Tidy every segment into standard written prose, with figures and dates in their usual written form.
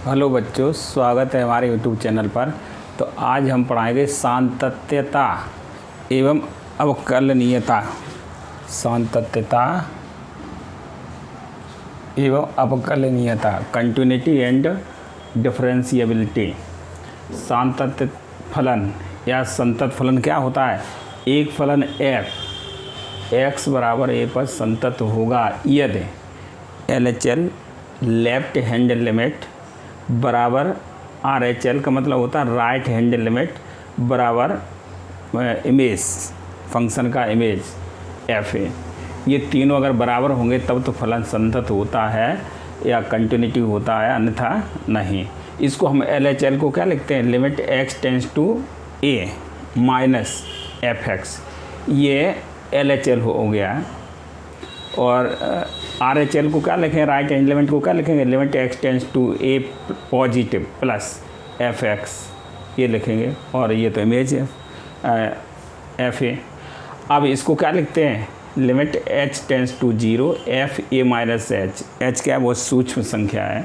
Hello बच्चों, स्वागत है हमारे यूट्यूब चैनल पर। तो आज हम पढ़ाएंगे सातत्यता एवं अवकलनीयता। सातत्यता एवं अवकलनीयता, कंटिन्यूटी एंड डिफरेंशिएबिलिटी। सातत्य फलन या संतत फलन क्या होता है? एक फलन f x बराबर a पर संतत होगा यदि LHL लेफ्ट हैंड लिमिट बराबर RHL का मतलब होता है राइट हैंड लिमिट बराबर इमेज फंक्शन का इमेज f है। ये तीनों अगर बराबर होंगे तब तो फलन संतत होता है या कंटिन्यूटी होता है, अन्यथा नहीं। इसको हम LHL को क्या लिखते हैं? Limit x tends to a minus fx, ये LHL हो गया। और RHL को क्या लिखें? राइट हैंड लिमिट को क्या लिखेंगे? Limit x tends to a positive plus fx, ये लिखेंगे। और ये तो इमेज है f है। अब इसको क्या लिखते हैं? Limit h tends to 0 f a minus h। h क्या है? वो सूक्ष्म संख्या है,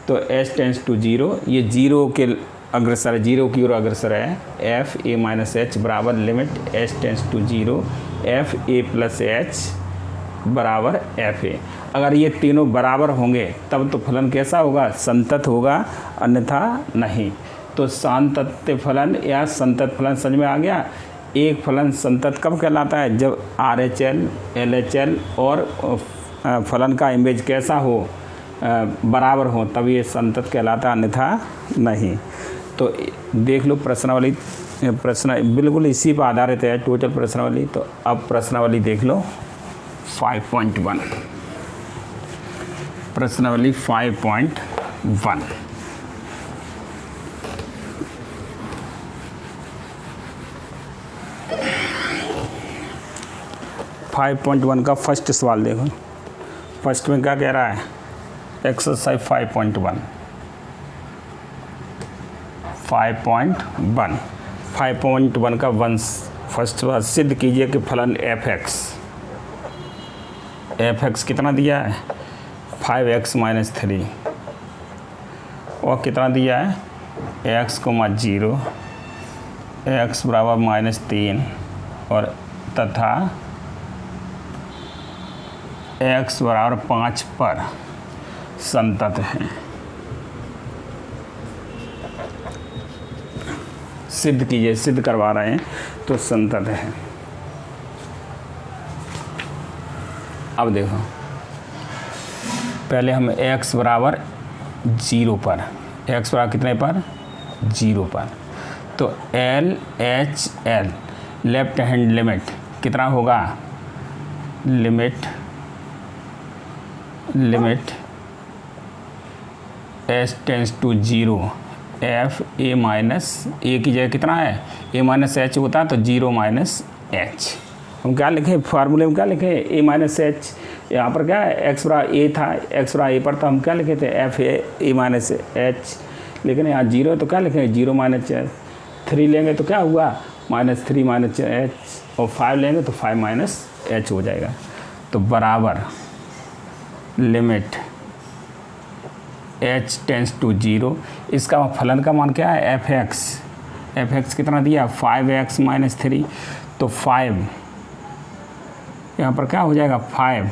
तो h टेंस टू 0, ये 0 के अग्रसर है, 0 की ओर अग्रसर है। f a माइनस h बराबर limit h tends to 0 f a plus h बराबर f है। अगर ये तीनों बराबर होंगे तब तो फलन कैसा होगा? संतत होगा, अन्यथा नहीं। तो सातत्य फलन या संतत फलन समझ में आ गया। एक फलन संतत कब कहलाता है? जब RHL LHL और फलन का इमेज कैसा हो? बराबर हो, तब ये संतत कहलाता है, अन्यथा नहीं। तो देख लो प्रश्नावली, प्रश्न बिल्कुल इसी पर आधारित है टोटल प्रश्नावली। तो अब प्रश्नावली देख लो 5.1, प्रश्नावली 5.1। 5.1 का फर्स्ट सवाल देखो। फर्स्ट में क्या कह रहा है? एक्सरसाइज 5.1 5.1 का फर्स्ट सवाल, सिद्ध कीजिए कि फलन fx कितना दिया है? 5x माइनस 3, और कितना दिया है? x को 0 x बराबर माइनस 3 और तथा x बराबर 5 पर संतत है। सिद्ध कीजिए, सिद्ध करवा रहे हैं तो संतत है। अब देखो, पहले हम x बराबर 0 पर, x बराबर कितने पर? 0 पर, तो LHL लेफ्ट हैंड लिमिट कितना होगा? Limit h tends to 0 f a minus a की जगह कितना है? a माइनस h होता है, तो 0 माइनस h। हम क्या लिखें? फार्मूले में क्या लिखें? a minus h। यहाँ पर क्या है? x बराबर a था, x बराबर a पर, तो हम क्या लिखे थे? f a minus h। लेकिन यहाँ 0 है तो क्या लिखेंगे? 0 माइनस h। 3 लेंगे तो क्या हुआ? माइनस 3 माइनस h, और 5 लेंगे तो 5 माइनस h हो जाएगा। तो बराबर लिमिट h टेंस टू 0, इसका फलन का मान क्या है? fx कितना दिया? 5x माइनस 3, तो 5 यहाँ पर क्या हो जाएगा? 5,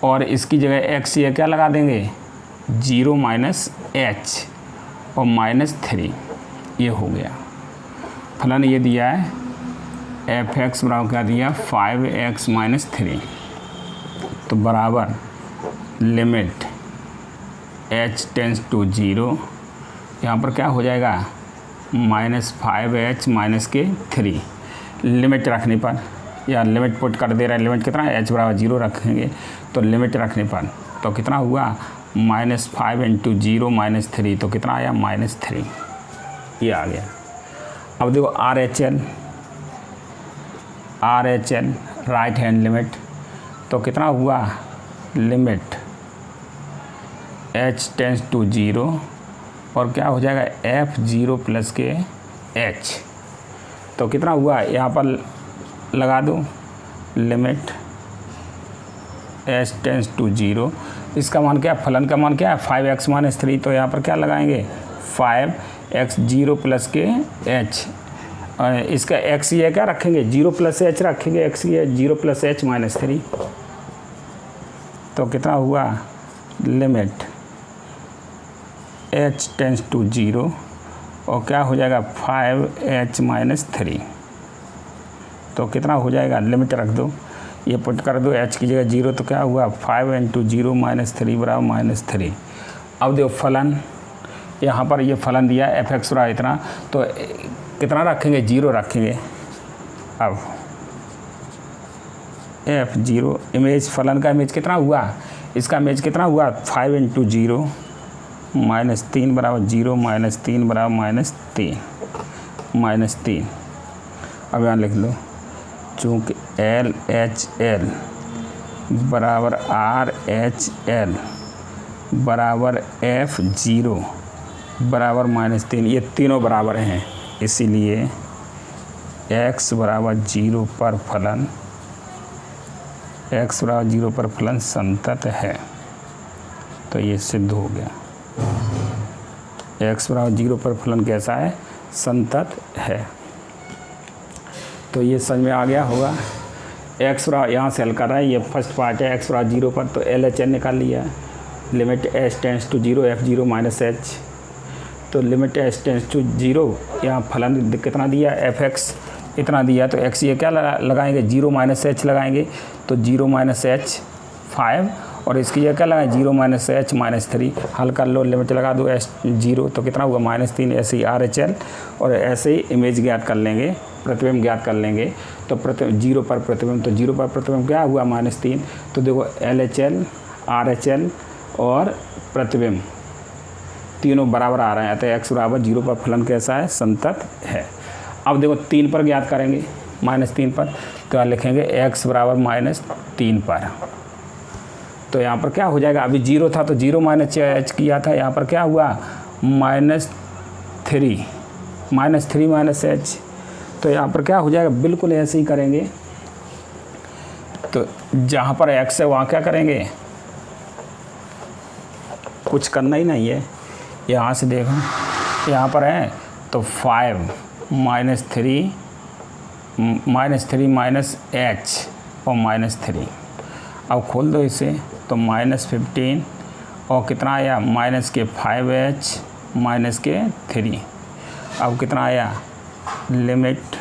और इसकी जगह x ये क्या लगा देंगे? 0 माइनस h और माइनस 3, ये हो गया। फलन ये दिया है fx बराबर क्या दिया? 5x माइनस 3, तो बराबर लिमिट h टेंस टू 0, यहाँ पर क्या हो जाएगा? माइनस 5h माइनस के 3, लिमिट रखने पर, या लिमिट पुट कर दे रहे हैं। लिमिट कितना है? h बराबर 0 रखेंगे, तो लिमिट रखने पर तो कितना हुआ? माइनस 5 इंटू 0 माइनस 3, तो कितना आया? माइनस 3, ये आ गया। अब देखो RHL राइट हैंड लिमिट, तो कितना हुआ? लिमिट h टेंस टू 0, और क्या हो जाएगा? f0 प्लस के h, तो कितना हुआ? यहाँ पर लगा दो लिमिट h टेंस टू 0, इसका मान क्या है, फलन का मान क्या है 5x - 3, तो यहाँ पर क्या लगाएंगे 5x 0 प्लस के h, इसका x ये क्या रखेंगे 0 प्लस h रखेंगे, x ये 0 प्लस h - 3, तो कितना हुआ लिमिट h टेंस टू 0 और क्या हो जाएगा 5h - 3, तो कितना हो जाएगा लिमिट रख दो, ये पुट कर दो h की जगह 0, तो क्या हुआ 5 × 0 - 3 बराबर -3। अब देखो फलन, यहाँ पर ये फलन दिया f(x) रहा इतना, तो कितना रखेंगे 0 रखेंगे। अब f(0) इमेज, फलन का इमेज कितना हुआ, इसका इमेज कितना हुआ 5 × 0 - 3 बराबर 0 - 3 बराबर -3। अब यहाँ लिख लो, चूँकि LHL बराबर RHL बराबर F(0) बराबर -3, ये तीनों बराबर हैं, इसीलिए x बराबर 0 पर फलन, x बराबर 0 पर फलन संतत है, तो ये सिद्ध हो गया। x बराबर 0 पर फलन कैसा है, संतत है। तो ये समझ में आ गया होगा। x बराबर यहाँ से हल कर रहा है, ये फर्स्ट पार्ट है, x बराबर 0 पर, तो LHL निकाल लिया, limit h tends to 0 f(0) - h, तो लिमिट h टेंस टू 0, यहाँ फलन कितना दिया f(x) इतना दिया, तो x ये क्या लगाएंगे 0 - h लगाएंगे, तो 0 - h 5, और इसकी ये क्या लगाएं 0 - h - 3, हल कर लो, लिमिट लगा दो h 0, तो कितना हुआ -3। ऐसे ही RHL और ऐसे ही इमेज ज्ञात कर लेंगे, प्रतिबिंब ज्ञात कर लेंगे, तो 0 पर प्रतिबिंब, तो 0 पर प्रतिबिंब क्या हुआ -3, तो देखो LHL RHL और प्रतिबिंब तीनों बराबर आ रहे हैं, अतः x बराबर 0 पर फलन कैसा है, संतत है। अब देखो 3 पर ज्ञात करेंगे, -3 पर, तो यहाँ लिखेंगे x बराबर -3 पर, तो यहाँ पर क्या हो जाएगा, अभी 0 था तो 0 - h किया था, यहाँ पर क्या हुआ -3 -h, तो यहाँ पर क्या हो जाएगा, बिल्कुल ऐसे ही करेंगे, तो जहाँ पर x है वहाँ क्या करेंगे, कुछ करना ही नहीं है, यहाँ से देखो यहाँ पर है, तो 5 -3 -h और -3, अब खोल दो इसे, तो -15 और कितना आया -5h -3, अब कितना आया लिमिट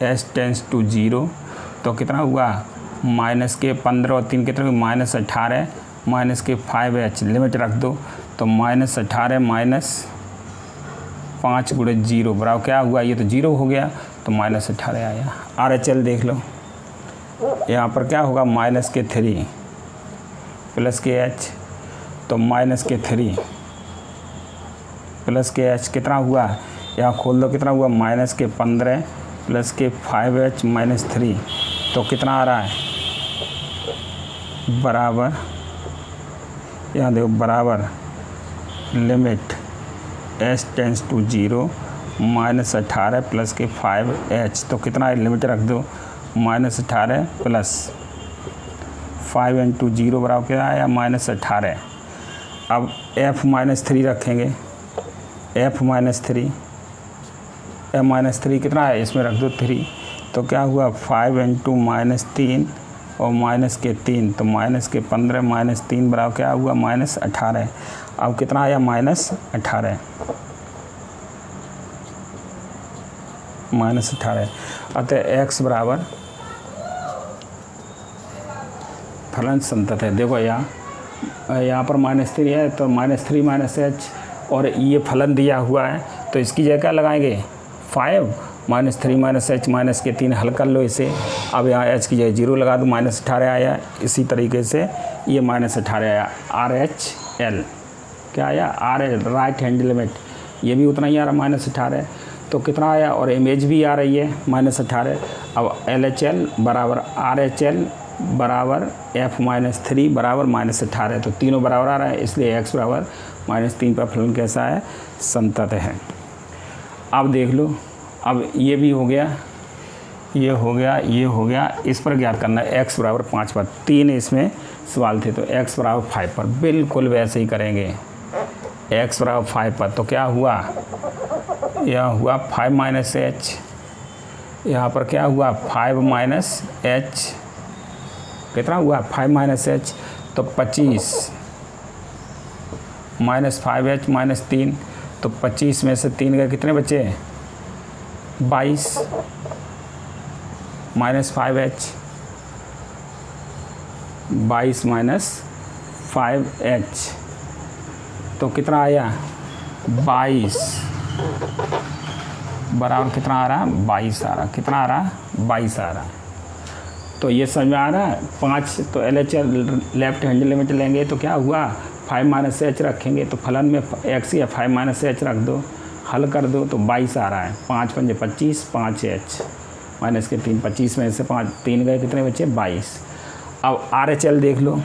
h टेंस टू 0, तो कितना हुआ -15 और 3 कितना -18 -5h, लिमिट रख दो, तो -18 -5 × 0 बराबर क्या हुआ, ये तो 0 हो गया, तो -18 आया। RHL देख लो, यहाँ पर क्या होगा -3 प्लस के h, तो -3 प्लस के h कितना हुआ, यहाँ खोल दो कितना हुआ -15 प्लस के 5h -3, तो कितना आ रहा है बराबर, यहाँ देखो बराबर limit h tends to 0 -18 plus के 5h, तो कितना है लिमिट रख दो, -18 प्लस 5 × 0 बराबर क्या आया -18। अब f -3 रखेंगे, f -3 कितना है, इसमें रख दो 3, तो क्या हुआ 5 × -3 और -3, तो -15 -3 बराबर क्या हुआ -18। अब कितना आया -18 अतः x बराबर फलन संतत है। देखो यहाँ पर -3 है, तो -3 -h, और ये फलन दिया हुआ है, तो इसकी जगह क्या लगाएंगे 5 -3 -h -3, हल कर लो इसे। अब यहाँ h की जगह 0 लगा दो, -18 आया। इसी तरीके से ये -18 आया। RHL क्या आया, राइट हैंड लिमिट, ये भी उतना ही आ रहा -18, तो कितना आया, और इमेज भी आ रही है -18। अब LHL बराबर RHL बराबर F -3 बराबर -18, तो तीनों बराबर आ रहा है, इसलिए x बराबर -3 पर फलन कैसा है, संतत है। अब देख लो, अब ये भी हो गया, ये हो गया, ये हो गया, इस पर ज्ञात करना है x बराबर 5 पर। 3 इसमें सवाल थे। तो x बराबर 5 पर बिल्कुल वैसे ही करेंगे। x बराबर 5 पर तो क्या हुआ, यह हुआ 5 माइनस एच, यहाँ पर क्या हुआ 5 माइनस एच, कितना हुआ 5 माइनस एच, तो 25 माइनस 5h माइनस 3, तो 25 में से 3 गए कितने बचे 22 माइनस 5h, 22 माइनस 5h तो कितना आया 22 बराबर कितना आ रहा 22 आ रहा, कितना आ रहा 22 आ रहा। तो ये समझ में आ रहा है। 5 तो LHS लेफ्ट हैंड लिमिट लेंगे तो क्या हुआ 5 माइनस एच रखेंगे तो फलन में x या 5 माइनस एच रख दो, हल कर दो तो 22 आ रहा है। 5 पंजे 25, 5h माइनस के 3, 25 में से 5 3 गए कितने बचे 22। अब RHL देख लो,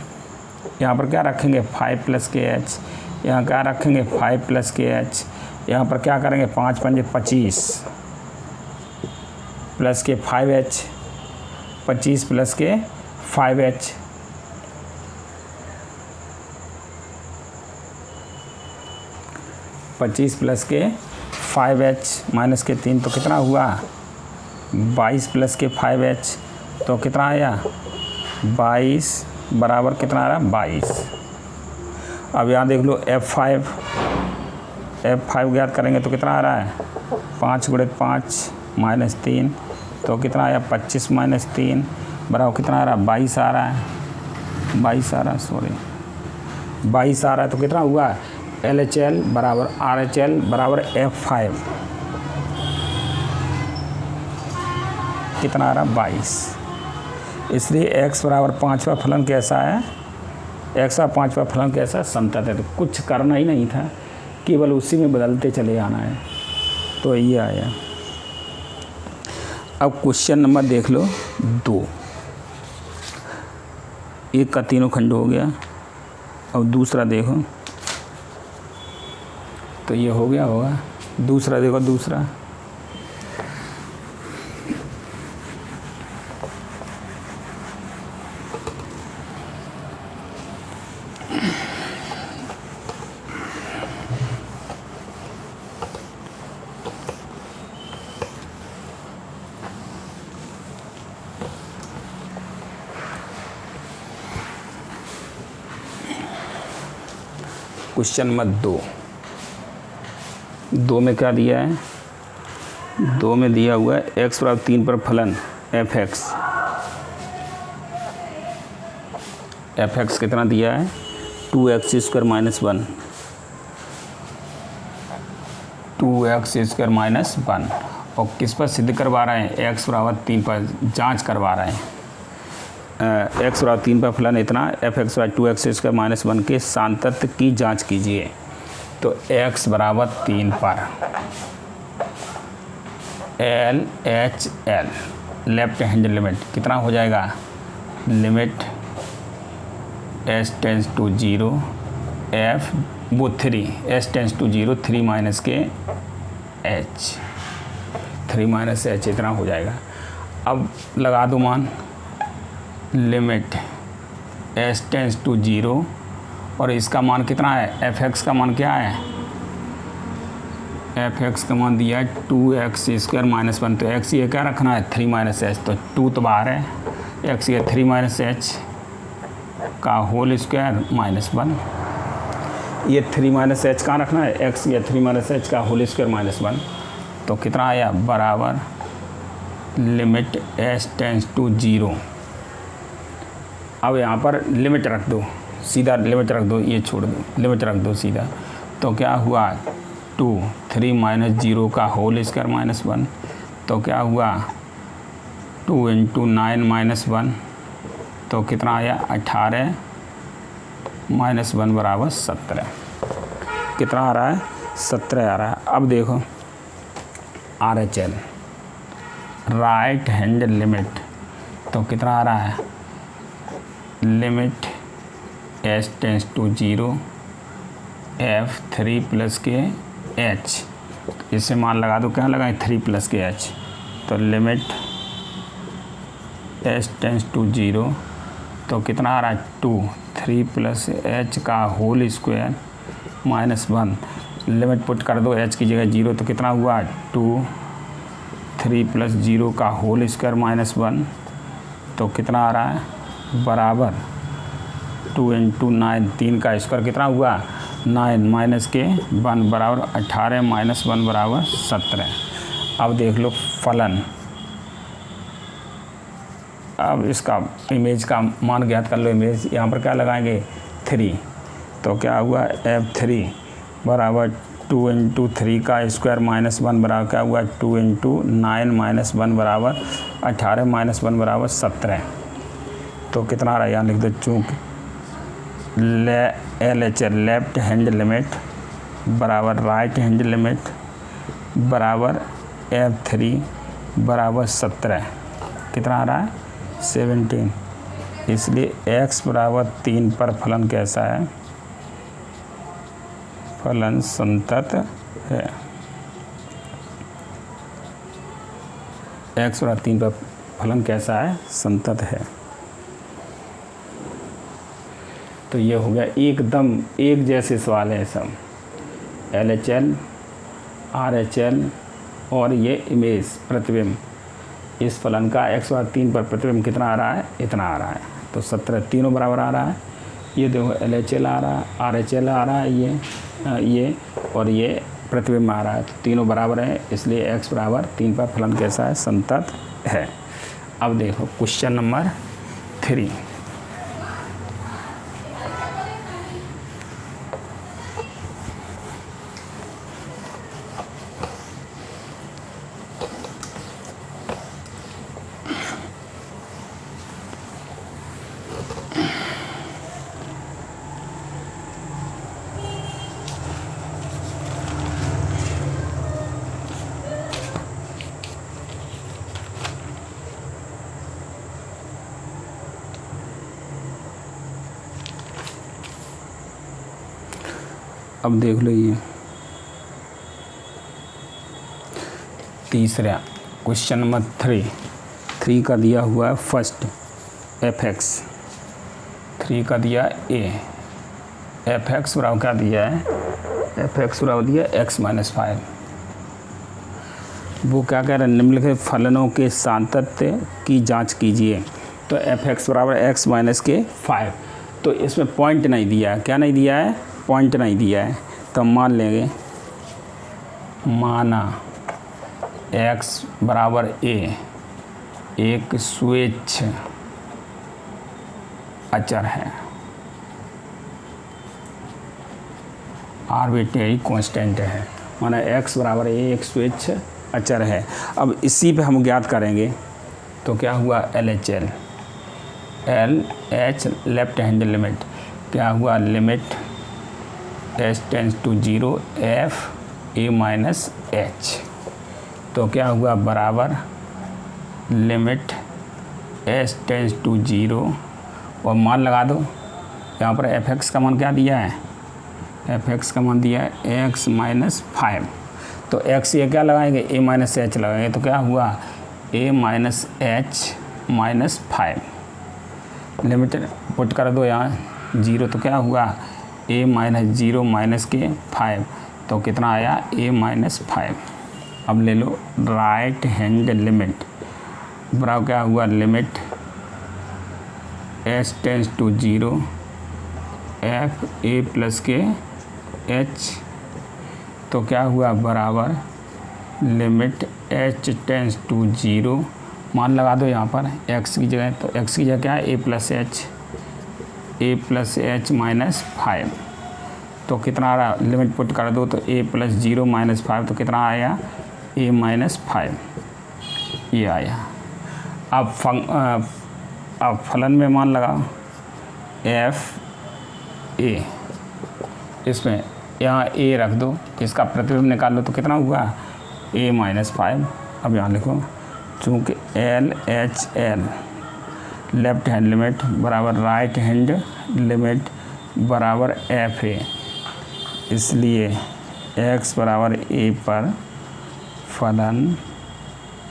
यहाँ पर क्या रखेंगे 5 प्लस के एच, यहाँ क्या रखेंगे 5 प्लस के एच, यहाँ पर क्या करेंगे 5 पंजे 25 प्लस के 5h, 25 प्लस के 5h, पच्चीस प्लस के 5h माइनस के 3 तो कितना हुआ 22 प्लस के 5h तो कितना आया 22 बराबर कितना आ रहा 22। अब यहाँ देख लो F5 ज्ञात करेंगे तो कितना आ रहा है 5 गुणे 5 माइनस 3 तो कितना आया 25 माइनस 3 बराबर कितना आ रहा 22 आ रहा है, 22 आ रहा सॉरी 22 आ रहा है। तो कितना हुआ LHL बराबर RHL बराबर F5 कितना आ रहा 22। इसलिए x बराबर 5वां फलन कैसा है, x का 5वां फलन कैसा है समतल है। तो कुछ करना ही नहीं था, केवल उसी में बदलते चले आना है। तो ये आया। अब क्वेश्चन नंबर देख लो 2, एक का तीनों खंड हो गया। अब दूसरा देखो तो ये हो गया होगा। दूसरा देखो, दूसरा क्वेश्चन नंबर 2 में क्या दिया है, 2 में दिया हुआ है x बराबर 3 पर फलन fx कितना दिया है 2x square minus 1, 2x square minus 1 और किस पर सिद्ध करवा रहे हैं x बराबर 3 पर जांच करवा रहे हैं। x बराबर 3 पर फलन इतना fx बराबर 2x स्क्वायर माइनस 1 के सांतत्य की जांच कीजिए। तो x बराबर 3 पर LHL लेफ्ट हैंड लिमिट कितना हो जाएगा, limit s tends to 0 f वो 3 s टेंस टू 0 3 माइनस के h, 3 माइनस h इतना हो जाएगा। अब लगा दो मान, लिमिट s टेंस टू 0 और इसका मान कितना है fx का मान क्या है, fx का मान दिया है 2x स्क्वायर माइनस 1। तो x ये क्या रखना है 3 माइनस एच, तो 2 तो बाहर है, x ये 3 माइनस एच का होल स्क्वायर माइनस 1, ये 3 माइनस एच कहाँ रखना है, x ये 3 माइनस एच का होल स्क्वायर माइनस 1। तो कितना आया बराबर लिमिट s टेंस टू 0। अब यहाँ पर लिमिट रख दो, सीधा लिमिट रख दो, ये छोड़ दो, लिमिट रख दो सीधा। तो क्या हुआ 2 3 माइनस 0 का होल स्क्वायर माइनस 1, तो क्या हुआ 2 इंटू 9 माइनस 1, तो कितना आया 18 माइनस 1 बराबर 17। कितना आ रहा है 17 आ रहा है। अब देखो RHL राइट हैंड लिमिट, तो कितना आ रहा है limit s tends to 0 f 3 plus के h, इससे मान लगा दो, क्या लगाएं 3 प्लस के h। तो लिमिट s टेंस टू 0 तो कितना आ रहा है 2, 3 प्लस एच का होल स्क्वायर -1, लिमिट पुट कर दो, एच की जगह 0, तो कितना हुआ 2, 3 प्लस 0 का होल स्क्वायर -1, तो कितना आ रहा है बराबर 2 × 9, 3 का स्क्वायर कितना हुआ 9 माइनस के 1 बराबर 18 - 1 बराबर 17। अब देख लो फलन, अब इसका इमेज का मान ज्ञात कर लो। इमेज यहाँ पर क्या लगाएंगे 3, तो क्या हुआ f3 बराबर 2 × 3 का स्क्वायर -1 बराबर क्या हुआ 2 × 9 - 1 बराबर 18 - 1 बराबर 17। तो कितना आ रहा है यहाँ लिख दो, चूँकि LHL लेफ्ट हैंड लिमिट बराबर राइट हैंड लिमिट बराबर f3 बराबर 17, कितना आ रहा है 17। इसलिए x बराबर 3 पर फलन कैसा है, फलन संतत है। x बराबर 3 पर फलन कैसा है, संतत है। तो ये हो गया एकदम एक जैसे सवाल है सब, LHL, RHL और ये इमेज प्रतिबिंब, इस फलन का x बराबर 3 पर प्रतिबिंब कितना आ रहा है, इतना आ रहा है। तो 17 तीनों बराबर आ रहा है। ये देखो LHL आ रहा है, RHL आ रहा है, ये और ये प्रतिबिंब आ रहा है, तो तीनों बराबर है, इसलिए x बराबर 3 पर फलन कैसा है, संतत है। अब देखो क्वेश्चन नंबर 3। अब देख लो ये तीसरा क्वेश्चन नंबर 3 का दिया हुआ है फर्स्ट fx, 3 का दिया a, fx बराबर क्या दिया है, fx बराबर दिया x - 5। वो क्या कह रहे हैं, निम्नलिखित फलनों के सातत्य की जांच कीजिए। तो fx बराबर x - 5, तो इसमें पॉइंट नहीं दिया है, क्या नहीं दिया है, पॉइंट नहीं दिया है, तो मान लेंगे, माना x बराबर a एक स्वेच्छ अचर है, आर्बिट्रेरी कांस्टेंट है, माना x बराबर a एक स्वेच्छ अचर है। अब इसी पे हम ज्ञात करेंगे, तो क्या हुआ LHL, LH left hand limit क्या हुआ, limit h tends to 0 f a - h, तो क्या हुआ बराबर लिमिट h टेंड्स टू 0 और मान लगा दो। यहाँ पर fx का मान क्या दिया है, fx का मान दिया है x - 5, तो x ये क्या लगाएंगे, a - h लगाएंगे, तो क्या हुआ a - h - 5, लिमिट पुट कर दो यहाँ 0, तो क्या हुआ a - 0 माइनस के 5, तो कितना आया a - 5। अब ले लो राइट हैंड लिमिट बराबर क्या हुआ, limit h tends to 0 f a plus के h, तो क्या हुआ बराबर लिमिट h टेंड्स टू 0, मान लगा दो यहाँ पर x की जगह, तो x की जगह क्या है a प्लस h - 5, तो कितना आ रहा, लिमिट पुट कर दो, तो a प्लस 0 - 5, तो कितना आया a - 5, ये आया। अब फलन में मान लगाओ f a, इसमें यहाँ a रख दो, इसका प्रतिबिंब निकाल लो, तो कितना हुआ a - 5। अब यहाँ लिखो, चूँकि LHL लेफ्ट हैंड लिमिट बराबर राइट हैंड लिमिट बराबर FA, इसलिए x बराबर a पर फलन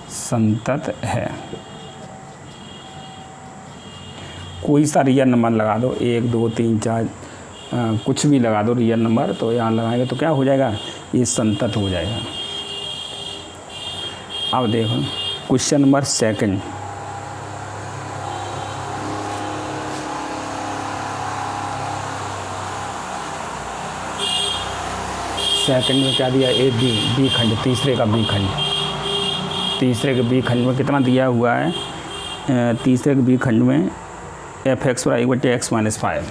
संतत है। कोई सा रियल नंबर लगा दो, 1 2 3 4 कुछ भी लगा दो रियल नंबर, तो यहाँ लगाएंगे तो क्या हो जाएगा, ये संतत हो जाएगा। अब देखो क्वेश्चन नंबर सेकंड, सेकंड में क्या दिया, ए बी खंड, तीसरे का बी खंड, तीसरे के बी खंड में कितना दिया हुआ है, तीसरे के बी खंड में एफ एक्स बराबर 1/x minus 5,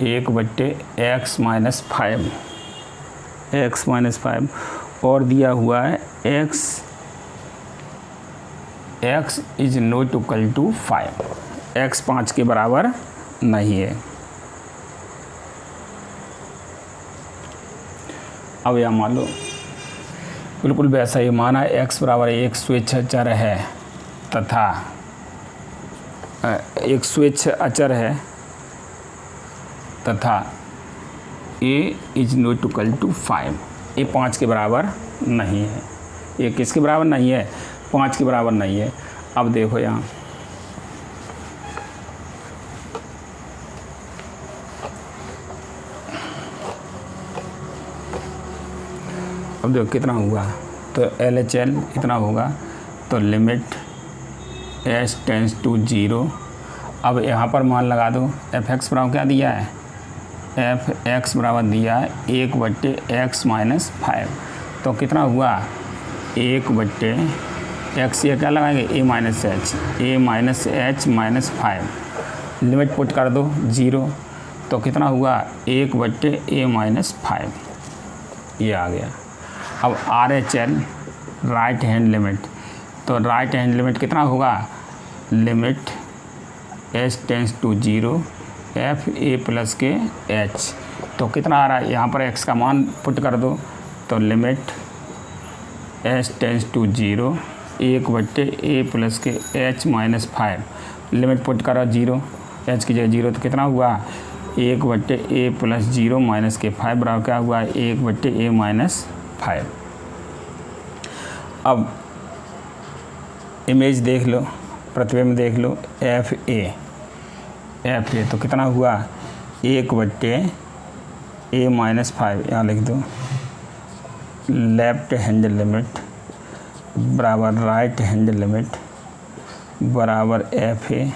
1/x minus 5, x minus 5, और दिया हुआ है x is not equal to 5, x 5 के बराबर नहीं है। अब यह मान लो बिल्कुल वैसा ही माना, x बराबर एक स्वेच्छ अचर है तथा एक स्वेच्छ अचर है तथा a is not equal to 5, ये 5 के बराबर नहीं है। ये किसके बराबर नहीं है, 5 के बराबर नहीं है। अब देखो यहाँ अब देखो कितना हुआ, तो LHL इतना होगा, तो लिमिट s टेंस टू 0। अब यहाँ पर मान लगा दो, एफ एक्स बराबर क्या दिया है, एफ एक्स बराबर दिया है 1/x माइनस 5, तो कितना हुआ 1/x, ये क्या लगाएंगे a minus h minus 5, limit put कर दो 0, तो कितना हुआ 1/a माइनस 5, ये आ गया। अब RHL राइट हैंड लिमिट, तो राइट हैंड लिमिट कितना होगा, limit s tends to 0 f a plus के h, तो कितना आ रहा है, यहाँ पर x का मान पुट कर दो, तो limit s tends to 0 1/a plus के h माइनस 5, लिमिट पुट करो 0, h की जगह 0, तो कितना हुआ 1/a प्लस 0 माइनस के 5 बराबर क्या हुआ 1/a माइनस 5। अब इमेज देख लो, प्रतिबिंब देख लो, एफ ए, तो कितना हुआ 1/a माइनस 5, यहाँ लिख दो, लेफ्ट हैंड लिमिट बराबर राइट हैंड लिमिट बराबर एफ ए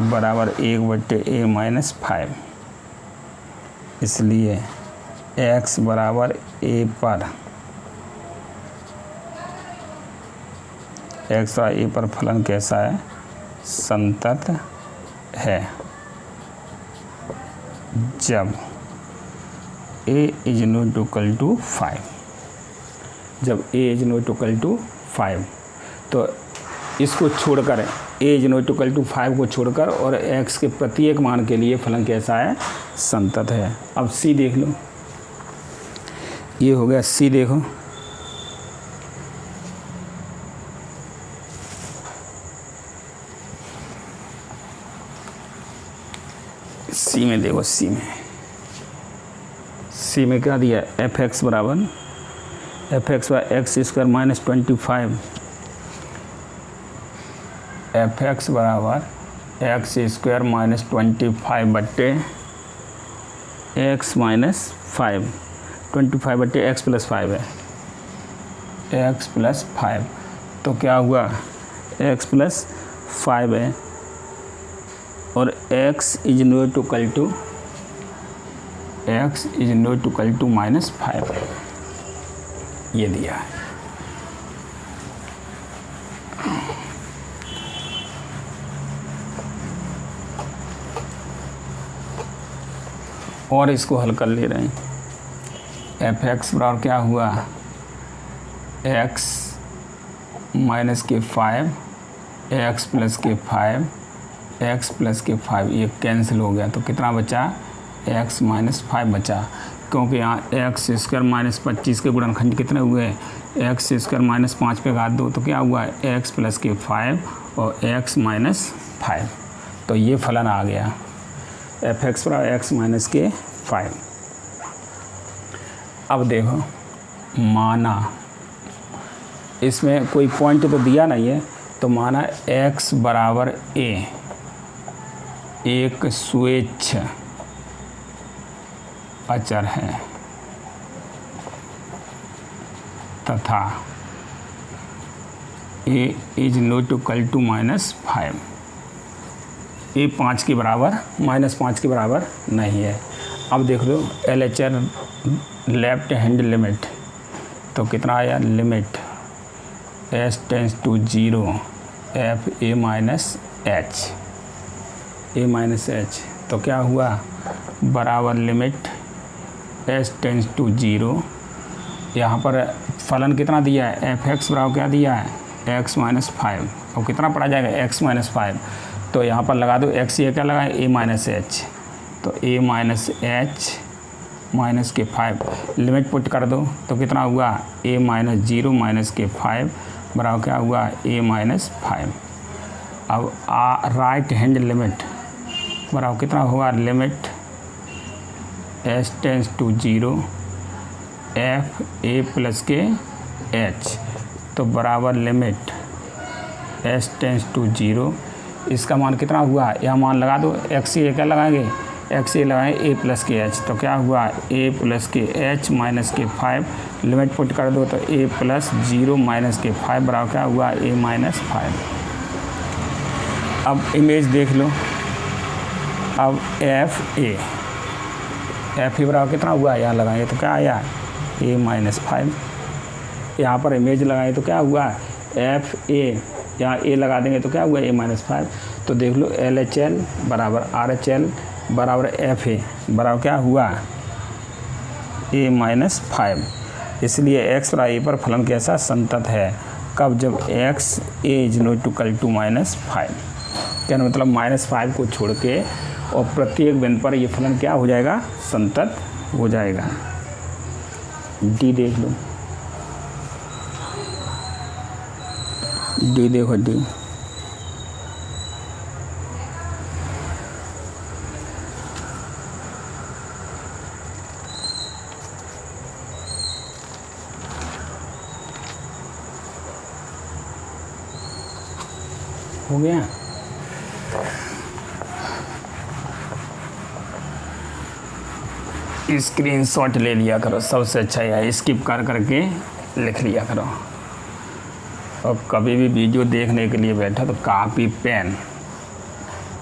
बराबर 1/a माइनस 5, इसलिए x बराबर a पर x और a पर फलन कैसा है, संतत है जब a is not equal to 5, जब a is not equal to 5, तो इसको छोड़कर a is not equal to 5 को छोड़कर और x के प्रत्येक मान के लिए फलन कैसा है, संतत है। अब c देख लो, ये हो गया c, देखो सी में, देखो सी में क्या दिया, एफ एक्स बराबर X square minus 25, F X बराबर X square minus 25/x minus 5, 25/x plus 5 है, x प्लस 5, तो क्या हुआ x प्लस 5 है, और x is not equal to minus 5, ये दिया है। और इसको हल कर ले रहे हैं, एफ एक्स बराबर क्या हुआ x माइनस के 5, x प्लस के 5, x प्लस के 5, ये कैंसिल हो गया, तो कितना बचा x माइनस 5 बचा, क्योंकि यहाँ एक्स स्क्वायर माइनस 25 के गुणनखंड कितने हुए, एक्स स्क्वायर माइनस 5 पे घात 2, तो क्या हुआ x प्लस के 5 और x माइनस 5, तो ये फलन आ गया एफ एक्स बराबर x माइनस के 5। अब देखो माना, इसमें कोई पॉइंट तो दिया नहीं है, तो माना x बराबर a, एक स्वेच्छ अचर है तथा a is not equal to -5, a 5 के बराबर -5 के बराबर नहीं है। अब देख लो LHR लेफ्ट हैंड लिमिट, तो कितना आया, limit s tends to 0 f a minus h, तो क्या हुआ, बराबर लिमिट s टेंस टू 0, यहाँ पर फलन कितना दिया है, f(x) बराबर क्या दिया है, x माइनस 5, और कितना पड़ा जाएगा, x माइनस 5, तो यहाँ पर लगा दो x, ये क्या लगा, a माइनस h, तो a माइनस h माइनस के 5, लिमिट पुट कर दो तो कितना हुआ, a माइनस 0 माइनस के 5 बराबर क्या हुआ, a माइनस 5। अब राइट हैंड लिमिट बराबर कितना होगा, limit s tends to 0 f a plus के h, तो बराबर लिमिट s टेंस टू 0, इसका मान कितना हुआ, यह मान लगा दो, x ये क्या लगाएंगे, x ये लगाएंगे a प्लस के h, तो क्या हुआ, a प्लस के h माइनस के 5, लिमिट पुट कर दो तो a प्लस 0 माइनस के 5 बराबर क्या हुआ, a माइनस 5। अब इमेज देख लो, अब f a बराबर कितना हुआ, यहाँ लगाएंगे तो क्या आया, a माइनस 5, यहाँ पर इमेज लगाए तो क्या हुआ, f a, यहाँ a लगा देंगे तो क्या हुआ, a माइनस 5, तो देख लो LHL बराबर RHL बराबर f a बराबर क्या हुआ, a माइनस 5, इसलिए x बराबर a पर फलन कैसा, संतत है, कब, जब x a is not equal to -5, क्या मतलब -5 को छोड़ के और प्रत्येक बिंदु पर ये फलन क्या हो जाएगा, संतत हो जाएगा। डी देख लो, डी देखो, डी हो गया। स्क्रीनशॉट ले लिया करो, सबसे अच्छा है, स्किप कर करके लिख लिया करो, और कभी भी वीडियो देखने के लिए बैठा तो कापी पेन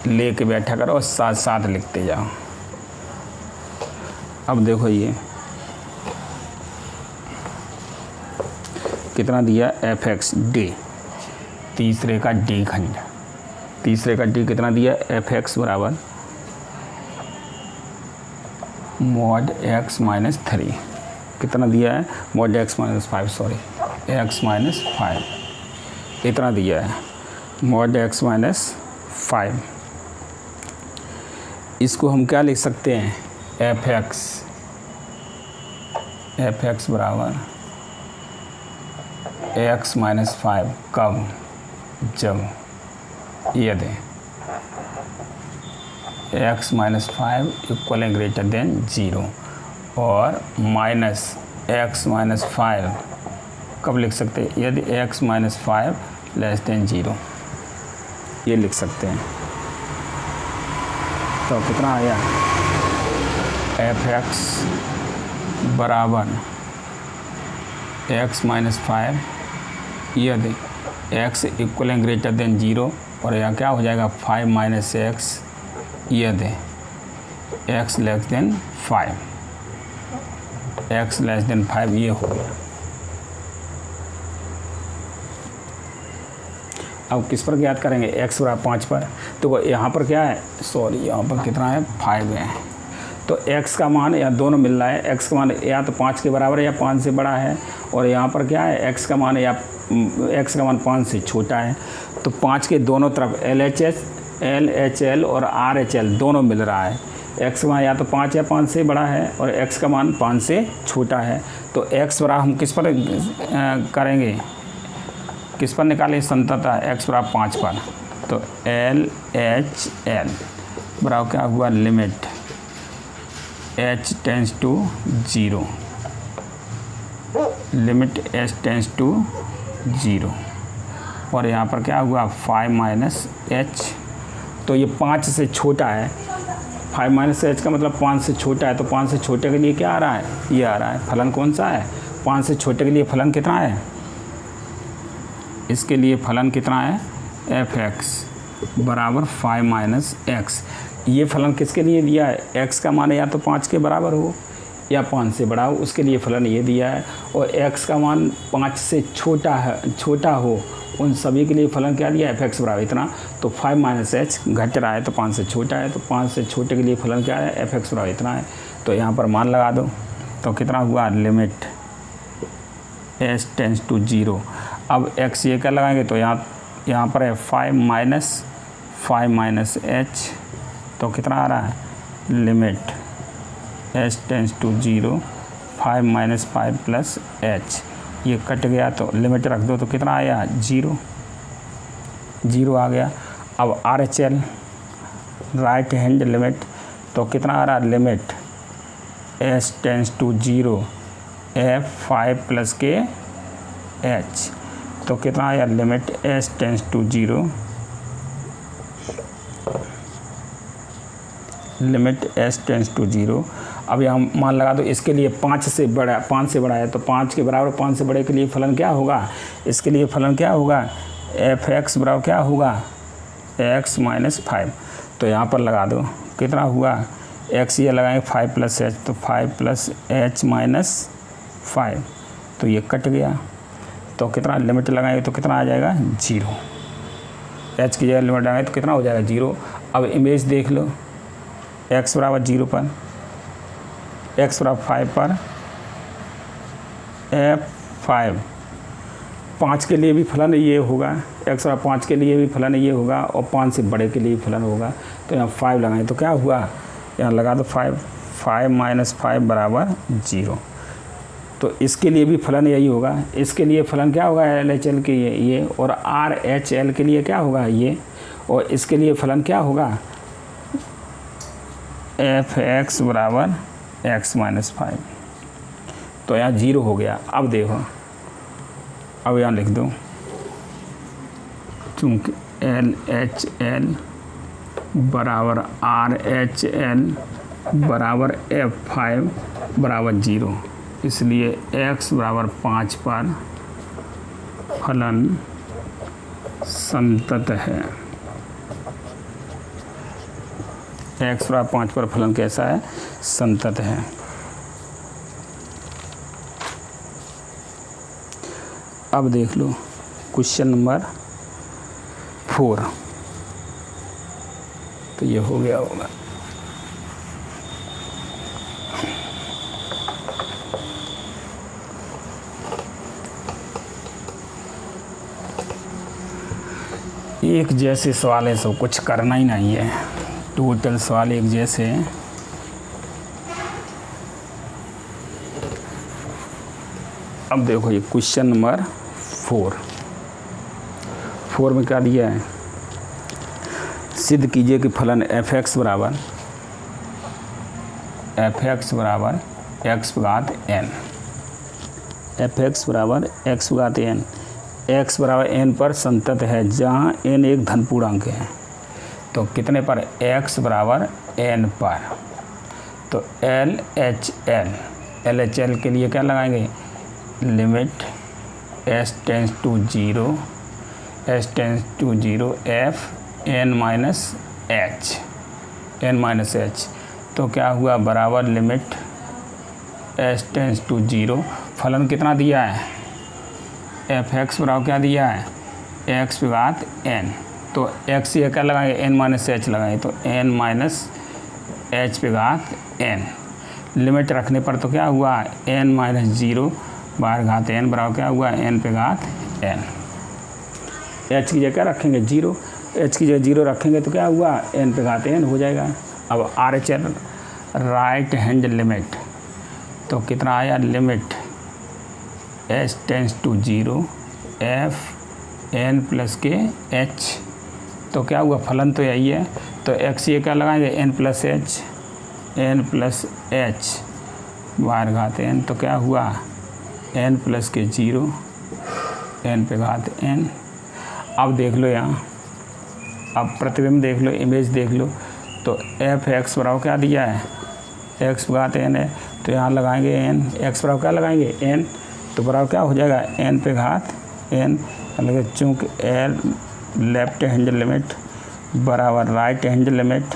लेके बैठा करो और साथ साथ लिखते जाओ। अब देखो ये कितना दिया, f(x) d, तीसरे का d खंड, तीसरे का d कितना दिया, f(x) बराबर mod x माइनस 3, कितना दिया है, mod x minus 5, sorry x minus 5, इतना दिया है, mod x माइनस 5, इसको हम क्या लिख सकते हैं, f(x) बराबर x माइनस 5, कब, जब यदि x minus 5 equal and greater than 0, और माइनस x माइनस 5 कब लिख सकते हैं, यदि x माइनस 5 लेस देन 0, ये लिख सकते हैं। तो कितना आया, f(x) बराबर x माइनस 5 यदि x equal and greater than 0, और यहाँ क्या हो जाएगा, 5 माइनस x यदि x less than 5, x less than 5, ये हो गया। अब किस पर ज्ञात करेंगे, x बराबर 5 पर, तो यहाँ पर क्या है, सॉरी यहाँ पर कितना है, 5 है, तो x का मान या दोनों मिल रहा है, x का मान या तो 5 के बराबर है या 5 से बड़ा है, और यहाँ पर क्या है, x का मान या x का मान 5 से छोटा है, तो 5 के दोनों तरफ LHL और RHL दोनों मिल रहा है, x का मान या तो 5 या 5 से बड़ा है और x का मान 5 से छोटा है, तो x बराबर हम किस पर करेंगे, किस पर निकालें, संततः x बराबर 5 पर, तो LHL बराबर क्या हुआ, limit h tends to 0, limit h tends to 0, और यहाँ पर क्या हुआ, 5 माइनस h तो ये 5 से छोटा है, 5 माइनस एच का मतलब 5 से छोटा है, तो 5 से छोटे के लिए क्या आ रहा है, ये आ रहा है। फलन कौन सा है, 5 से छोटे के लिए फलन कितना है, इसके लिए फलन कितना है, एफ एक्स बराबर 5 माइनस एक्स। ये फलन किसके लिए दिया है, एक्स का मान या तो 5 के बराबर हो या 5 से बड़ा हो, उसके लिए फलन ये दिया है। और एक्स का मान 5 से छोटा हो, उन सभी के लिए फलन क्या दिया है, एफ एक्स बराबर इतना। तो 5 माइनस एच घट रहा है तो 5 से छोटा है, तो 5 से छोटे के लिए फलन क्या है, एफ एक्स बराबर इतना है। तो यहाँ पर मान लगा दो, तो कितना हुआ, लिमिट एच टेंस टू 0। अब एक्स ये क्या लगाएंगे, तो यहाँ पर है 5 माइनस एच, तो कितना आ रहा है, limit h tends to 0, 5 minus 5 plus h, ये कट गया तो लिमिट रख दो तो कितना आया, 0 आ गया। अब R H L right hand limit, तो कितना आ रहा है, limit h tends to 0 f 5 plus के एच, तो कितना आया, limit h tends to 0 limit h tends to 0। अब यहाँ मान लगा दो, इसके लिए 5 से बड़ा है, तो 5 के बराबर 5 से बड़े के लिए फलन क्या होगा, इसके लिए फलन क्या होगा, एफ एक्स बराबर क्या होगा, एक्स माइनस 5। तो यहाँ पर लगा दो, कितना हुआ, एक्स ये लगाएंगे 5 प्लस एच, तो 5 प्लस एच माइनस 5, तो ये कट गया। तो कितना लिमिट लगाएंगे तो कितना आ जाएगा, 0। एच की जगह लिमिट लगाएंगे तो कितना हो जाएगा, 0। अब इमेज देख लो, एक्स बराबर 0 पर, एक्स बराबर 5 पर F5, 5 के लिए भी फलन ये होगा, एक्स बराबर 5 के लिए भी फलन ये होगा, और 5 से बड़े के लिए फलन होगा। तो यहाँ 5 लगाएं तो क्या हुआ, यहाँ लगा दो 5 माइनस 5 बराबर 0। तो इसके लिए भी फलन यही होगा, इसके लिए फलन क्या होगा, एल एच एल के ये, और आर एच एल के लिए क्या होगा ये, और इसके लिए फलन क्या होगा, एफ एक्स बराबर एक्स माइनस 5। तो यहाँ 0 हो गया। अब देखो, अब यहाँ लिख दो, चूँकि एल एच एल बराबर आर एच एल बराबर F5 बराबर 0, इसलिए x बराबर 5 पर फलन संतत है। x बराबर 5 पर फलन कैसा है, संतत है। अब देख लो क्वेश्चन नंबर 4, तो ये हो गया होगा। एक जैसे सवाल है, सब कुछ करना ही नहीं है, टोटल सवाल एक जैसे हैं। अब देखो ये क्वेश्चन नंबर 4 में क्या दिया है, सिद्ध कीजिए कि फलन एफ एक्स बराबर एक्स घात एन, एफ एक्स बराबर एक्स घात एन, एक्स बराबर एन पर संतत है जहाँ एन एक धन पूर्णांक है। तो कितने पर, एक्स बराबर एन पर। तो एल एच एल के लिए क्या लगाएंगे, limit S tends to 0 f n minus H, तो क्या हुआ, बराबर लिमिट एस टेंस टू 0, फलन कितना दिया है, एफ एक्स बराबर क्या दिया है, एक्स घात एन। तो एक्स ये क्या लगाएंगे, एन माइनस एच लगाएंगे, तो एन माइनस एच पे घात एन, लिमिट रखने पर तो क्या हुआ, एन माइनस 0 बाहर घात एन बराबर क्या हुआ, एन पे घात एन। एच की जगह रखेंगे 0, एच की जगह 0 रखेंगे तो क्या हुआ, एन पे घात एन हो जाएगा। अब R H L right hand limit, तो कितना आया, limit h tends to 0 f n plus के एच, तो क्या हुआ, फलन तो यही है। तो एक्स ये क्या लगाएंगे, एन प्लस एच बाहर घात एन, तो क्या हुआ, एन प्लस के 0 एन पे घात एन। अब देख लो यहाँ अब प्रतिबिंब देख लो, इमेज देख लो, तो एफ एक्स बराबर क्या दिया है, एक्स घात एन है, तो यहाँ लगाएंगे एन, एक्स बराबर क्या लगाएंगे एन, तो बराबर क्या हो जाएगा एन पे घात एन, मतलब चूँकि एल लेफ्ट हैंड लिमिट बराबर राइट हैंड लिमिट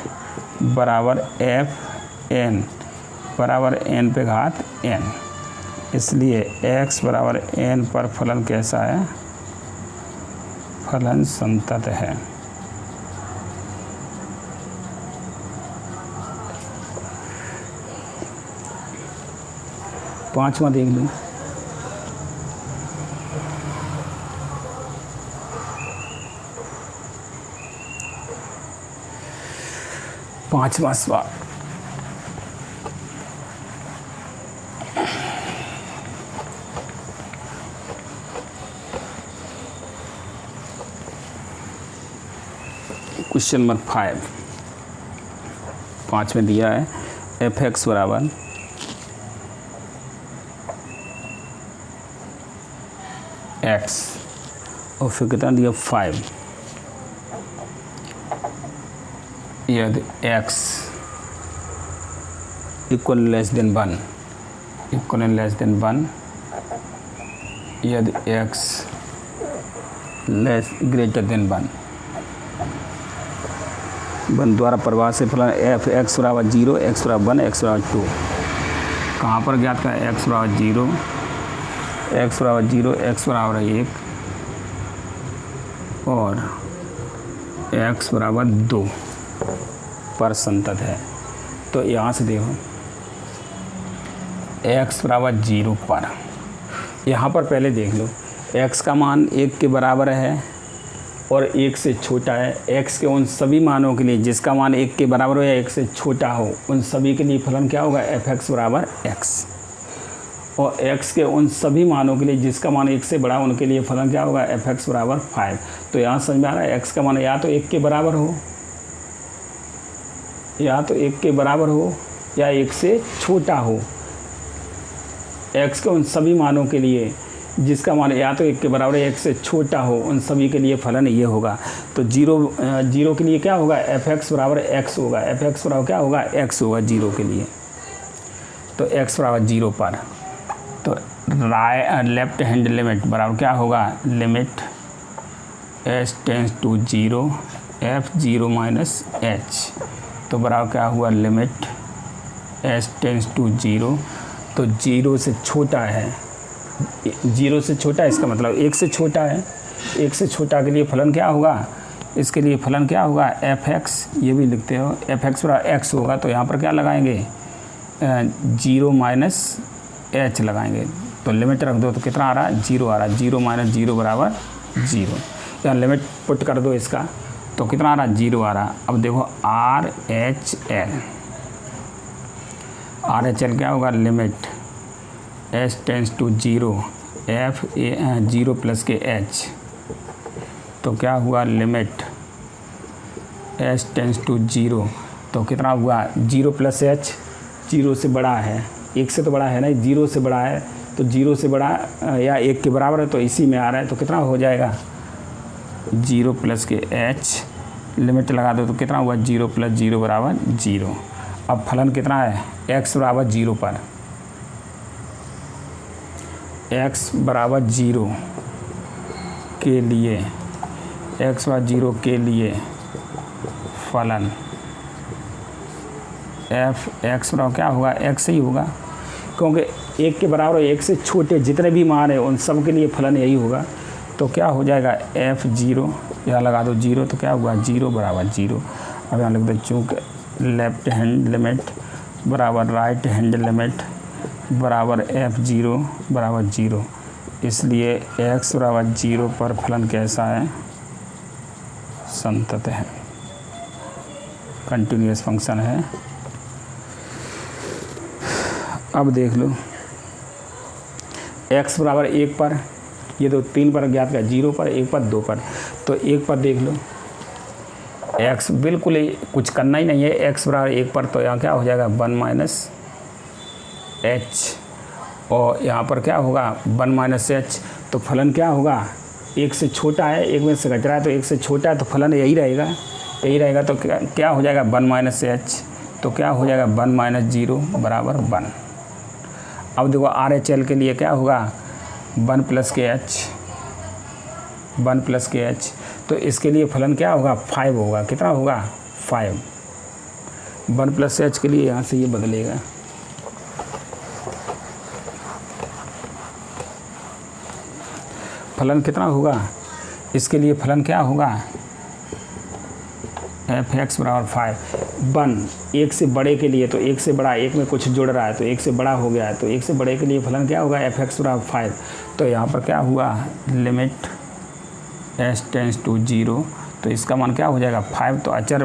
बराबर एफ एन बराबर एन पे घात एन, इसलिए एक्स बराबर एन पर फलन कैसा है, फलन संतत है। पांचवा देख लो, पांचवा सवाल, क्वेश्चन नंबर 5, 5 में दिया है एफ एक्स बराबर एक्स और फिर कितना दिया 5, यदि x equal less than 1, equal less than 1, यदि एक्स लेस ग्रेटर देन 1 द्वारा परिभाषित फलन एफ एक्स बराबर 0, एक्स बराबर 1, एक्स बराबर 2, कहाँ पर ज्ञात का एक्स बराबर 0, एक्स बराबर 0, एक्स बराबर 1 और एक्स बराबर 2 पर संतत है। तो यहाँ से देखो एक्स बराबर 0 पर, यहाँ पर पहले देख लो एक्स का मान 1 के बराबर है और 1 से छोटा है, एक्स के उन सभी मानों के लिए जिसका मान 1 के बराबर हो या 1 से छोटा हो उन सभी के लिए फलन क्या होगा एफ एक्स बराबर एक्स, और x के उन सभी मानों के लिए जिसका मान 1 से बड़ा उनके लिए फलन क्या होगा एफ एक्स बराबर 5। तो यहाँ समझ में आ रहा है x का मान या तो 1 के बराबर हो, या तो 1 के बराबर हो या 1 से छोटा हो, x के उन सभी मानों के लिए जिसका मान या तो 1 के बराबर या 1 से छोटा हो उन सभी के लिए फलन ये होगा। तो जीरो के लिए क्या होगा एफ एक्स बराबर एक्स होगा, एफ एक्स बराबर क्या होगा एक्स होगा 0 के लिए। तो x बराबर 0 पर तो लेफ्ट हैंड लिमिट बराबर क्या होगा limit s tends to 0 f 0 minus h, तो बराबर क्या हुआ लिमिट s टेंस टू 0, तो 0 से छोटा है, 0 से छोटा है इसका मतलब 1 से छोटा है, 1 से छोटा के लिए फलन क्या होगा, इसके लिए फलन क्या होगा एफ एक्स, ये भी लिखते हो एफ एक्स बराबर एक्स होगा, तो यहाँ पर क्या लगाएंगे 0 माइनस एच लगाएंगे, तो लिमिट रख दो तो कितना आ रहा है 0 आ रहा है, 0 माइनस 0 बराबर 0, यहाँ लिमिट पुट कर दो इसका तो कितना आ रहा है 0 आ रहा। अब देखो आर एच एल क्या होगा limit S tends to 0 f 0 plus के एच, तो क्या हुआ लिमिट एस टेंस टू 0, तो कितना हुआ 0 प्लस एच, 0 से बड़ा है, 1 से तो बड़ा है ना, 0 से बड़ा है, तो 0 से बड़ा या 1 के बराबर है तो इसी में आ रहा है, तो कितना हो जाएगा 0 प्लस के एच, लिमिट लगा दो तो कितना हुआ 0 प्लस 0 बराबर 0। अब फलन कितना है x बराबर 0 पर, x बराबर 0 के लिए, x बराबर 0 के लिए फलन एफ एक्स बराबर क्या होगा x ही होगा, क्योंकि 1 के बराबर 1 से छोटे जितने भी मान है उन सब के लिए फलन यही होगा। तो क्या हो जाएगा f0, यहाँ लगा दो 0, तो क्या हुआ 0 बराबर 0। अब यहाँ लिख दो चूँकि लेफ्ट हैंड लिमिट बराबर राइट हैंड लिमिट बराबर f0 बराबर 0, इसलिए x बराबर 0 पर फलन कैसा है संतत है, कंटिन्यूअस फंक्शन है। अब देख लो x बराबर 1 पर, ये तो 3 पर ज्ञात का 0 पर 1 पर 2 पर, तो 1 पर देख लो x बिल्कुल ही कुछ करना ही नहीं है, x बराबर 1 पर, तो यहाँ क्या हो जाएगा 1 माइनस एच, और यहाँ पर क्या होगा 1 माइनस एच, तो फलन क्या होगा एक से छोटा है, एक में से घट रहा है, तो एक से छोटा है तो फलन यही रहेगा। तो क्या हो जाएगा 1 माइनस एच, तो क्या हो जाएगा 1 माइनस 0 बराबर 1। अब देखो आर एच एल के लिए क्या होगा 1 प्लस के एच, तो इसके लिए फलन क्या होगा 5 होगा। कितना होगा 5। 1 प्लस एच के लिए यहाँ से ये बदलेगा, फलन कितना होगा, इसके लिए फलन क्या होगा एफ एक्स बराबर 5। 1 एक से बड़े के लिए, तो एक से बड़ा, एक में कुछ जुड़ रहा है तो एक से बड़ा हो गया है, तो एक से बड़े के लिए फलन क्या होगा एफ एक्स बराबर 5। तो यहाँ पर क्या हुआ लिमिट एस टेंस टू 0, तो इसका मान क्या हो जाएगा 5। तो अचर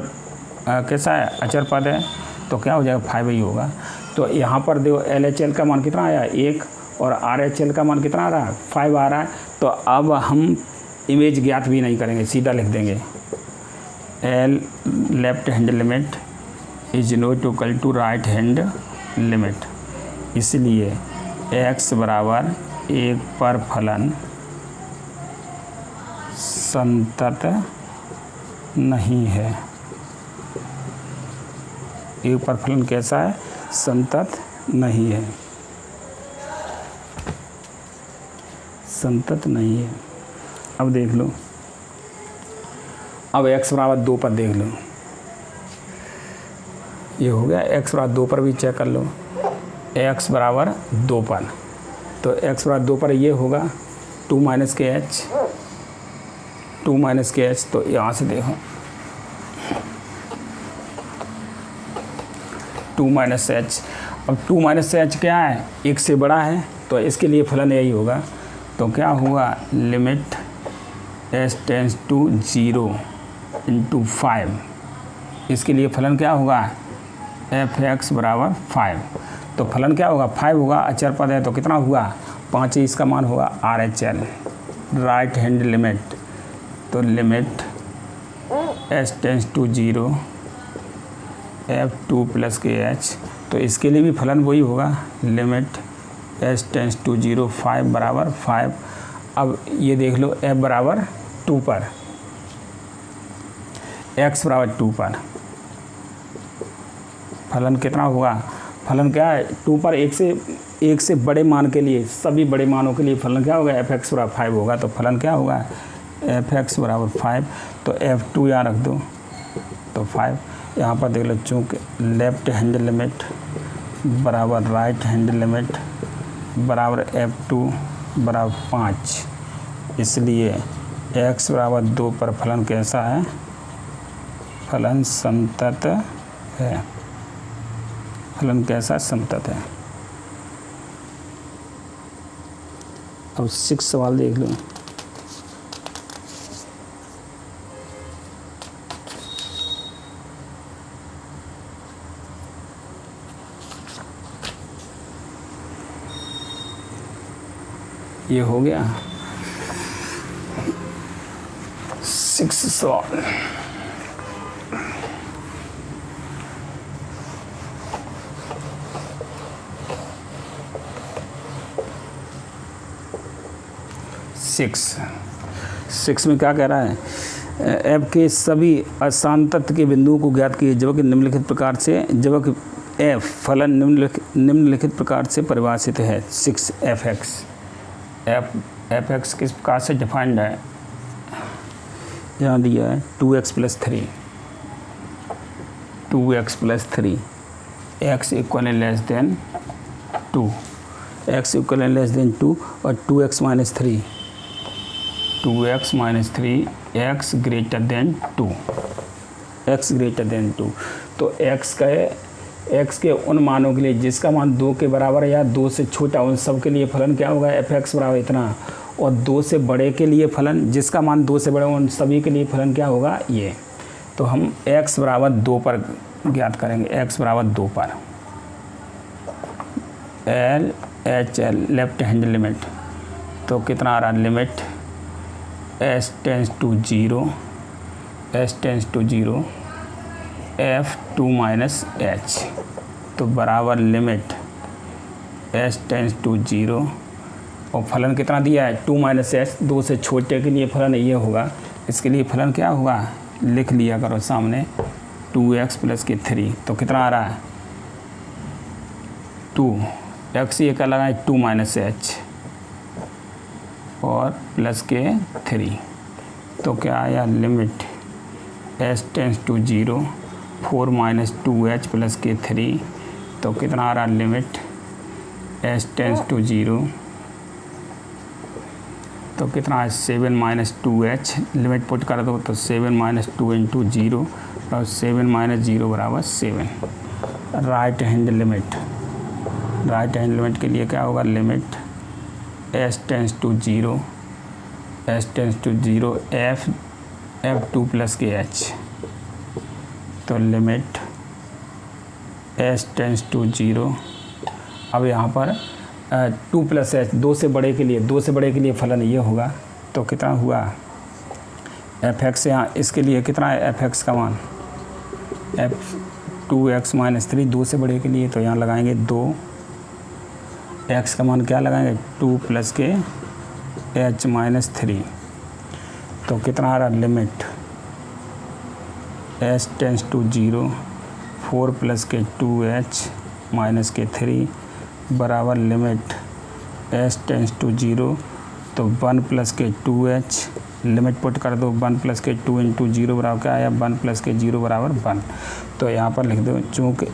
कैसा है, अचर पद है, तो क्या हो जाएगा 5 ही होगा। तो यहाँ पर देखो एल एच एल का मान कितना आया 1 और आर एच एल का मान कितना आ रहा है 5 आ रहा है। तो अब हम इमेज ज्ञात भी नहीं करेंगे, सीधा लिख देंगे L left hand limit is not equal to right hand limit, इसलिए x बराबर 1 पर फलन संतत नहीं है। 1 पर फलन कैसा है, संतत नहीं है, संतत नहीं है। अब देख लो, अब x बराबर 2 पर देख लो, ये हो गया। x बराबर 2 पर भी चेक कर लो, x बराबर 2 पर, तो x बराबर 2 पर ये होगा 2 माइनस के एच, तो यहाँ से देखो 2 माइनस एच। अब 2 माइनस एच क्या है, 1 से बड़ा है, तो इसके लिए फलन यही होगा। तो क्या हुआ limit S tends to 0 into 5, इसके लिए फलन क्या होगा एफ एक्स बराबर 5। तो फलन क्या होगा 5 होगा, अचर पद है तो कितना हुआ 5 ही इसका मान होगा R H L right hand limit. तो limit S tends to 0 F 2 plus के एच, तो इसके लिए भी फलन वही होगा लिमिट एस टेंस टू 0 5 बराबर 5। अब ये देख लो एफ बराबर 2 पर, x बराबर 2 पर फलन कितना होगा, फलन क्या है 2 पर एक से बड़े मान के लिए, सभी बड़े मानों के लिए फलन क्या होगा एफ एक्स बराबर 5 होगा। तो फलन क्या होगा एफ एक्स बराबर 5, तो f2 यहाँ रख दो तो 5। यहाँ पर देख लो चूँकि लेफ्ट हैंड लिमिट बराबर राइट हैंड लिमिट बराबर f2 बराबर 5, इसलिए x बराबर 2 पर फलन कैसा है, फलन संतत है। फलन कैसा संतत है। अब 6 सवाल देख लो। ये हो गया 6 सवाल। सिक्स में क्या कह रहा है, एफ के सभी असांतत्य के बिंदुओं को ज्ञात कीजिए जबकि निम्नलिखित प्रकार से, जबकि एफ फलन निम्नलिखित प्रकार से परिभाषित है। 6 एफ एक्स किस प्रकार से डिफाइंड है, यहाँ दिया है 2x plus 3 x equal less than 2, x equal less than 2 और 2x minus 3 x greater than 2, x greater than 2। तो x के उन मानों के लिए जिसका मान 2 के बराबर या 2 से छोटा, उन सब के लिए फलन क्या होगा एफ एक्स बराबर इतना, और 2 से बड़े के लिए फलन जिसका मान 2 से बड़े, उन सभी के लिए फलन क्या होगा ये। तो हम x बराबर 2 पर ज्ञात करेंगे, x बराबर 2 पर L H L left hand limit, तो कितना आ रहा limit S tends to 0 f2 minus H, तो बराबर लिमिट एस टेंस टू 0 और फलन कितना दिया है 2 माइनस एच, 2 से छोटे के लिए फलन ये होगा, इसके लिए फलन क्या होगा लिख लिया करो सामने 2x प्लस के 3, तो कितना आ रहा है 2x, ये क्या लगा है 2 माइनस एच और प्लस के 3, तो क्या आया limit s tends to 0 4 minus 2h plus के 3, तो कितना आ रहा लिमिट s टेंस टू 0, तो कितना है 7 माइनस 2h, लिमिट पुट कर दो तो 7 माइनस 2 इंटू 0 और 7 माइनस 0 बराबर 7। Right hand limit, right hand limit के लिए क्या होगा limit s tends to 0, s tends to 0 f2 plus के h, तो लिमिट s टेंस टू 0। अब यहाँ पर 2 प्लस एच, 2 से बड़े के लिए फलन ये होगा, तो कितना हुआ एफ एक्स, यहाँ इसके लिए कितना है एफ एक्स का मान f2x माइनस 3, 2 से बड़े के लिए, तो यहाँ लगाएंगे 2, x का मान क्या लगाएंगे 2 प्लस के h माइनस 3, तो कितना आ रहा limit s tends to 0 4 plus के 2h माइनस के 3 बराबर लिमिट s टेंस टू 0, तो 1 प्लस के 2h, लिमिट पुट कर दो 1 प्लस के 2 इंटू 0 बराबर क्या आया 1 प्लस के 0 बराबर 1, तो यहाँ पर लिख दो चूँकि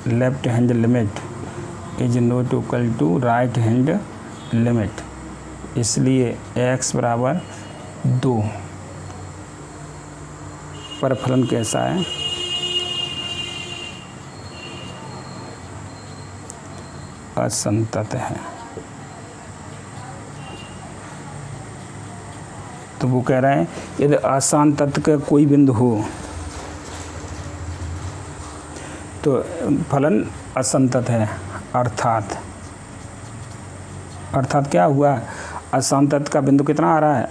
left hand limit is not equal to right hand limit, इसलिए x बराबर 2 पर फलन कैसा है असंतत है। तो वो कह रहे हैं यदि असंतत का कोई बिंदु हो तो फलन असंतत है, अर्थात क्या हुआ असंतत का बिंदु कितना आ रहा है,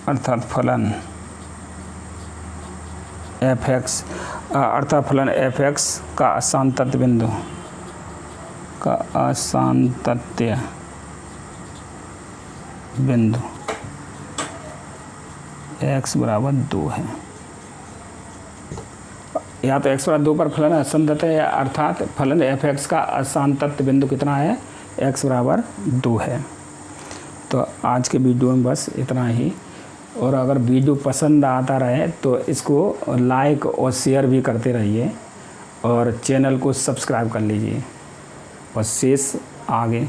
अर्थात फलन एफ एक्स, अर्थात फलन एफ एक्स का असंतत बिंदु का असांतत्य बिंदु x बराबर 2 है, या तो x बराबर 2 पर फलन असंतत है, अर्थात फलन एफ एक्स का असांतत्य बिंदु कितना है x बराबर 2 है। तो आज के वीडियो में बस इतना ही, और अगर वीडियो पसंद आता रहे तो इसको लाइक और शेयर भी करते रहिए और चैनल को सब्सक्राइब कर लीजिए, और शेष आगे